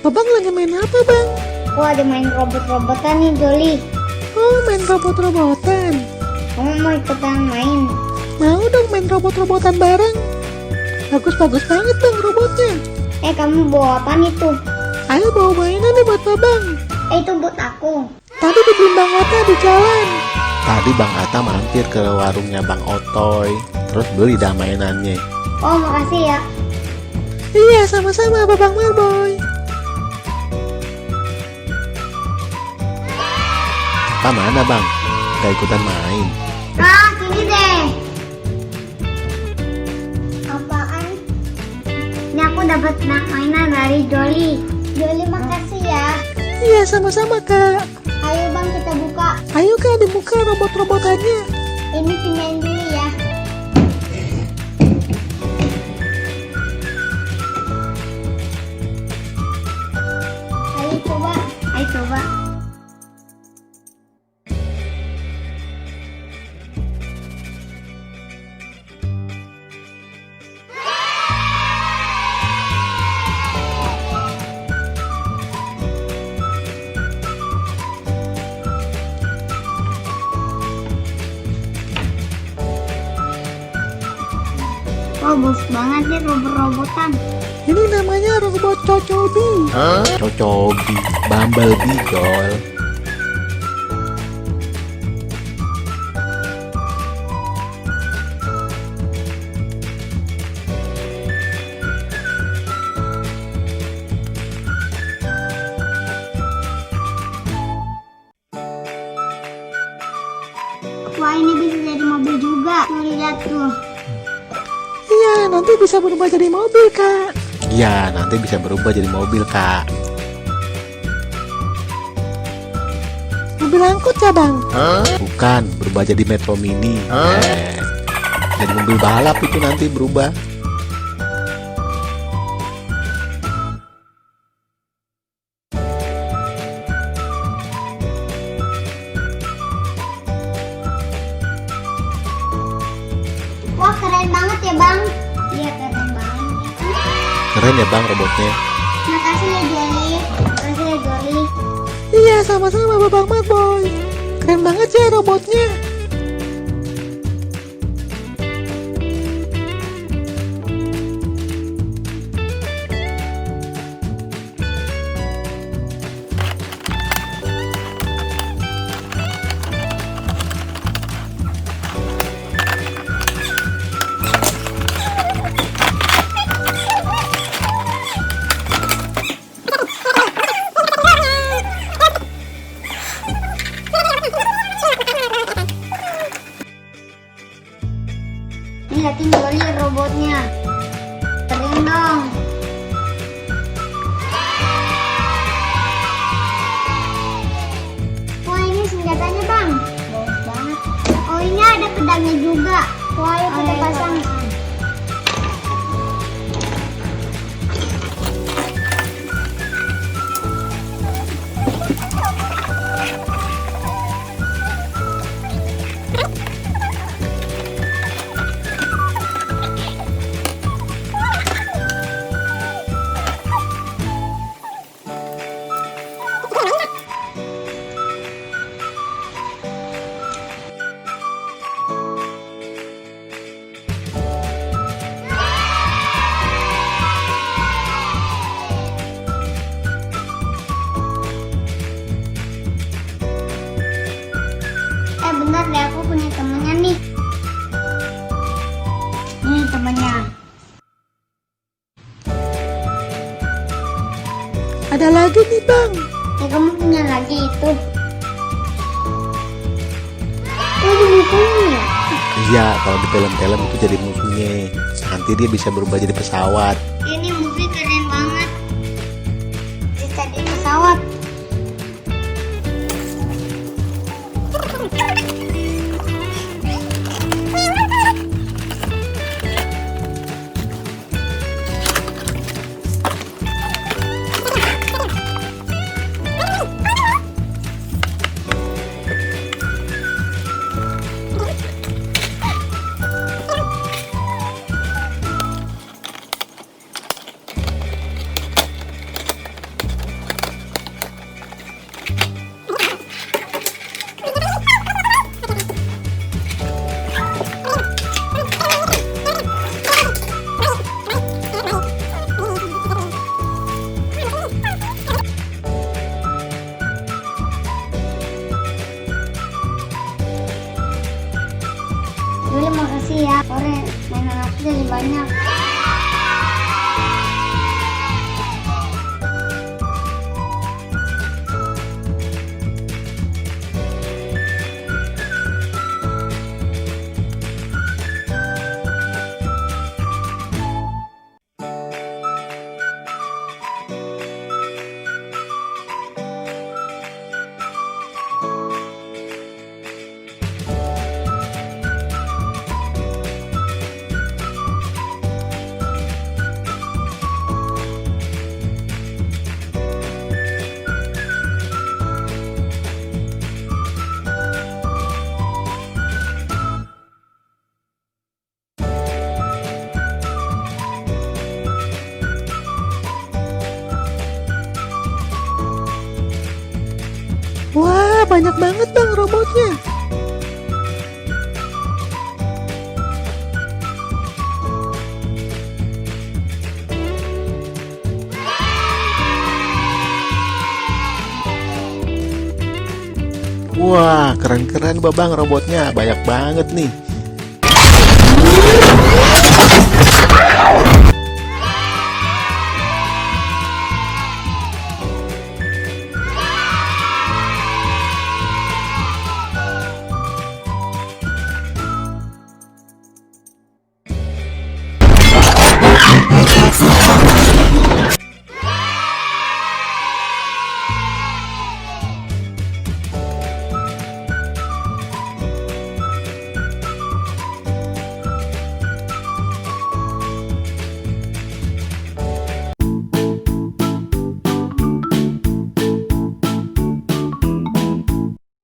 Abang lagi main apa, Bang? Aku ada main robot-robotan nih, Joli. Oh, main robot-robotan. Kamu mau ikutan main? Mau dong main robot-robotan bareng. Bagus-bagus banget, Bang, robotnya. Kamu bawa apa nih tuh? Ayo bawa mainan nih buat Abang. Itu buat aku. Tadi dibeliin Bang Ata di jalan. Tadi Bang Ata mampir ke warungnya Bang Otoy, terus beli dah mainannya. Oh, makasih ya. Iya, sama-sama, Babang Marboy. Apa mana Bang? Gak ikutan main? Sini deh. Apaan? Ini aku dapat mainan dari Joli. Joli, makasih ya. Iya, sama-sama, Kak. Ayo Bang, kita buka. Ayo, Kak, dibuka robot-robotannya. Ini pindahin dulu ya. Ayo coba. Ayo coba. Oh, bagus banget nih robot-robotan. Ini namanya robot Cocobi. Cocobi, Bumblebee Doll. Wah, ini bisa jadi mobil juga. Tuh, lihat tuh. Iya, nanti bisa berubah jadi mobil, Kak. Iya, nanti bisa berubah jadi mobil Kak. Mobil angkut ya, Bang? Bukan, berubah jadi Metro Mini. Jadi mobil balap itu nanti berubah. Wah, keren banget ya Bang. Iya, keren banget. Keren ya Bang robotnya. Makasih ya Joli. Makasih ya Joli. Iya, sama-sama, Babang Marboy. Keren banget ya robotnya. Ini liatin Joli robotnya. Keren dong. Wah, ini senjatanya Bang. Bagus banget. Oh, ini ada pedangnya juga. Wah, ayo kita pasang. Bentar deh, aku punya temennya nih. Ini temennya. Ada lagi nih, Bang. Kamu punya lagi itu. Oh, di bukunya ya? Iya, kalau di film-film itu jadi musuhnya. Nanti dia bisa berubah jadi pesawat. Ini movie keren banget. Bisa jadi pesawat. Joli makasih ya, sore mainan aku jadi banyak. Wah, banyak banget bang robotnya. Wah, keren-keren Babang robotnya. Banyak banget nih.